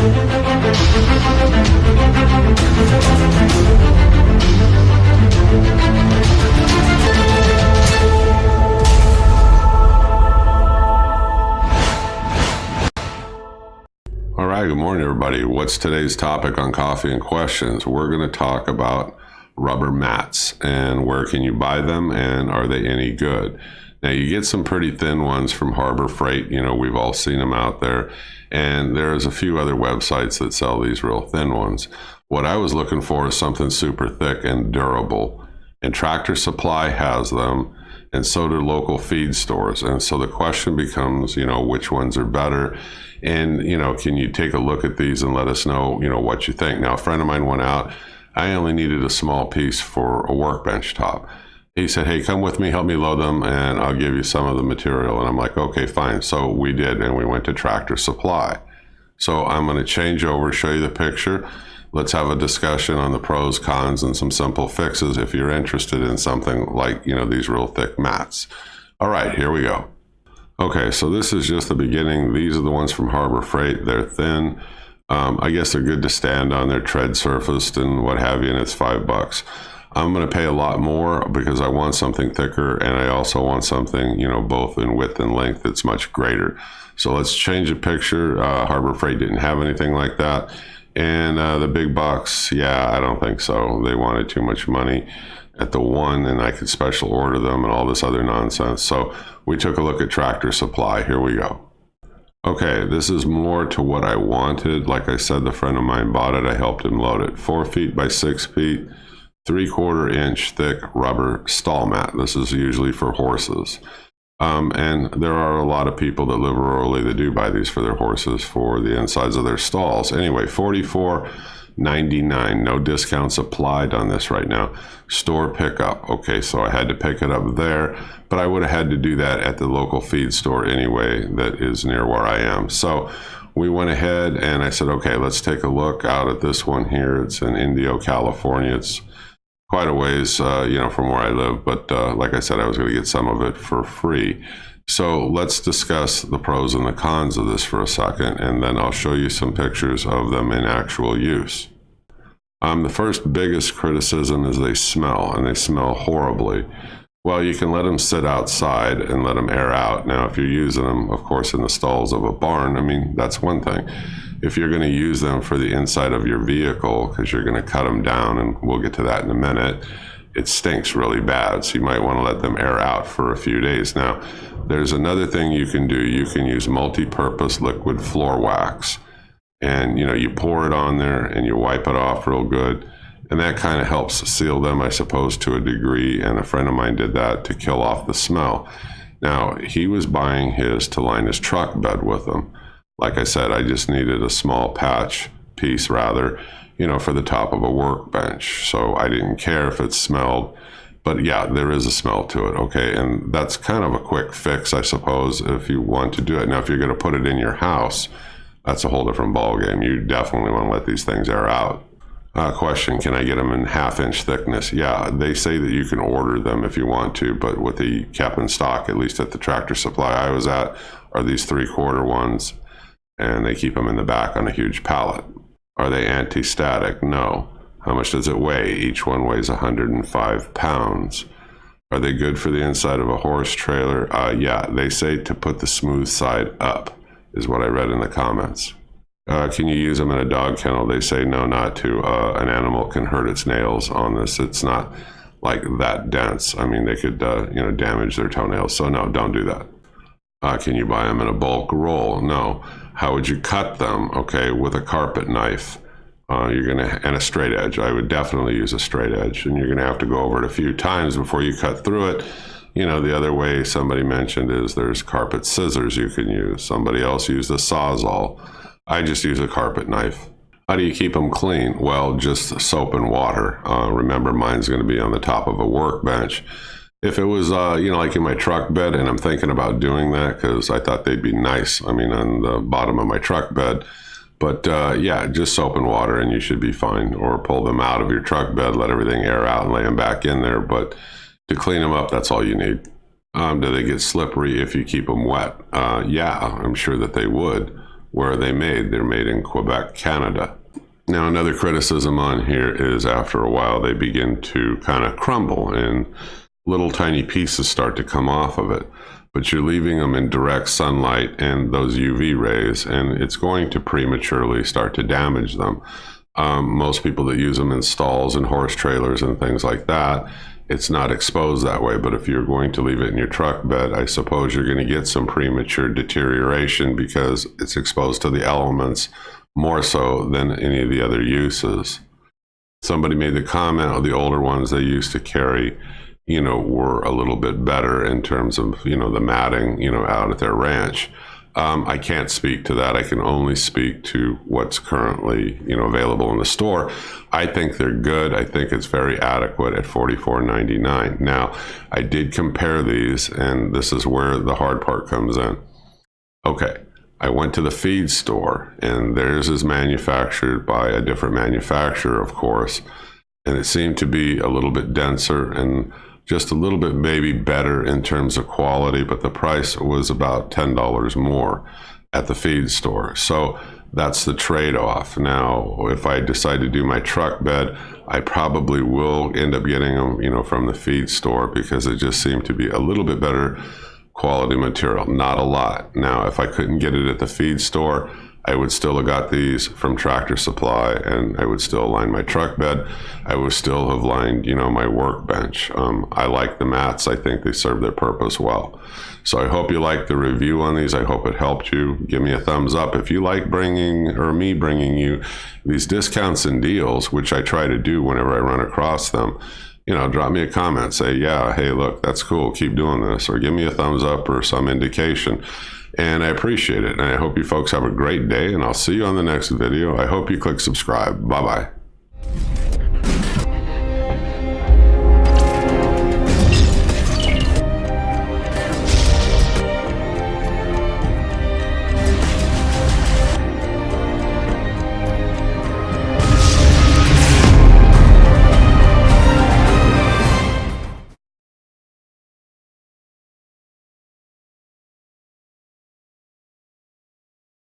All right, good morning, everybody. What's today's topic on Coffee and Questions? We're going to talk about rubber mats and where can you buy them and are they any good? Now, you get some pretty thin ones from Harbor Freight. You know, we've all seen them out there. And there's a few other websites that sell these real thin ones. What I was looking for is something super thick and durable. And Tractor Supply has them, and so do local feed stores. And so the question becomes, you know, which ones are better? And, you know, can you take a look at these and let us know, you know, what you think? Now, a friend of mine went out. I only needed a small piece for a workbench top. He said, hey, come with me, help me load them, and I'll give you some of the material. And I'm like, okay, fine. So we did, and we went to Tractor Supply. So I'm going to change over, show you the picture. Let's have a discussion on the pros, cons, and some simple fixes if you're interested in something like, you know, these real thick mats. All right, here we go. Okay, so this is just the beginning. These are the ones from Harbor Freight. They're thin. I guess they're good to stand on. They're tread surfaced and what have you, and it's $5. I'm going to pay a lot more because I want something thicker, and I also want something, you know, both in width and length that's much greater. So let's change the picture. Harbor Freight didn't have anything like that. And the big box, yeah, I don't think so. They wanted too much money at the one, and I could special order them and all this other nonsense. So we took a look at Tractor Supply. Here we go. Okay, this is more to what I wanted. Like I said, the friend of mine bought it. I helped him load it. 4 feet by 6 feet, 3/4 inch thick rubber stall mat. This is usually for horses. And there are a lot of people that live rurally that do buy these for their horses for the insides of their stalls. Anyway, $44.99. No discounts applied on this right now. Store pickup. Okay, so I had to pick it up there, but I would have had to do that at the local feed store anyway that is near where I am. So we went ahead and I said, okay, let's take a look out at this one here. It's in Indio, California. It's quite a ways, you know, from where I live. But like I said, I was going to get some of it for free. So let's discuss the pros and the cons of this for a second, and then I'll show you some pictures of them in actual use. The first biggest criticism is they smell, and they smell horribly. Well, you can let them sit outside and let them air out. Now, if you're using them, of course, in the stalls of a barn, I mean, that's one thing. If you're going to use them for the inside of your vehicle, because you're going to cut them down, and we'll get to that in a minute, it stinks really bad. So you might want to let them air out for a few days. Now, there's another thing you can do. You can use multi-purpose liquid floor wax. And, you know, you pour it on there and you wipe it off real good. And that kind of helps seal them, I suppose, to a degree. And a friend of mine did that to kill off the smell. Now, he was buying his to line his truck bed with them. Like I said, I just needed a small piece rather, you know, for the top of a workbench. So I didn't care if it smelled. But yeah, there is a smell to it, okay? And that's kind of a quick fix, I suppose, if you want to do it. Now, if you're going to put it in your house, that's a whole different ballgame. You definitely want to let these things air out. Question, can I get them in 1/2 inch thickness? Yeah, they say that you can order them if you want to, but what they kept in stock, at least at the Tractor Supply I was at, are these 3/4 ones, and they keep them in the back on a huge pallet. Are they anti-static? No. How much does it weigh? Each one weighs 105 pounds. Are they good for the inside of a horse trailer? Yeah, they say to put the smooth side up, is what I read in the comments. Can you use them in a dog kennel? They say no, not to. An animal can hurt its nails on this. It's not like that dense. I mean, they could, you know, damage their toenails. So no, don't do that. Can you buy them in a bulk roll? No. How would you cut them? Okay, with a carpet knife. And a straight edge. I would definitely use a straight edge, and you're gonna have to go over it a few times before you cut through it. You know, the other way somebody mentioned is there's carpet scissors you can use. Somebody else used a Sawzall. I just use a carpet knife. How do you keep them clean? Well, just soap and water. Remember, mine's gonna be on the top of a workbench. If it was, you know, like in my truck bed, and I'm thinking about doing that because I thought they'd be nice, I mean, on the bottom of my truck bed. But yeah, just soap and water and you should be fine. Or pull them out of your truck bed, let everything air out and lay them back in there. But to clean them up, that's all you need. Do they get slippery if you keep them wet? Yeah, I'm sure that they would. where are they made? They're made in Quebec, Canada. Now, another criticism on here is after a while they begin to kind of crumble and little tiny pieces start to come off of it. But you're leaving them in direct sunlight and those UV rays, and it's going to prematurely start to damage them. Most people that use them in stalls and horse trailers and things like that, it's not exposed that way. But if you're going to leave it in your truck bed, I suppose you're going to get some premature deterioration because it's exposed to the elements more so than any of the other uses. Somebody made the comment of the older ones they used to carry, were a little bit better in terms of, the matting, out at their ranch. I can't speak to that. I can only speak to what's currently, available in the store. I think they're good. I think it's very adequate at $44.99. Now, I did compare these, and this is where the hard part comes in. Okay, I went to the feed store, and theirs is manufactured by a different manufacturer, of course, and it seemed to be a little bit denser and just a little bit maybe better in terms of quality, but the price was about $10 more at the feed store. So that's the trade-off. Now, if I decide to do my truck bed, I probably will end up getting them, from the feed store because it just seemed to be a little bit better quality material, not a lot. Now, if I couldn't get it at the feed store, I would still have got these from Tractor Supply, and I would still line my truck bed. I would still have lined, my workbench. I like the mats. I think they serve their purpose well. So I hope you liked the review on these. I hope it helped you. Give me a thumbs up. If you like me bringing you these discounts and deals, which I try to do whenever I run across them, drop me a comment. Say, yeah, hey, look, that's cool. Keep doing this. Or give me a thumbs up or some indication. And I appreciate it. And I hope you folks have a great day, and I'll see you on the next video. I hope you click subscribe. Bye-bye.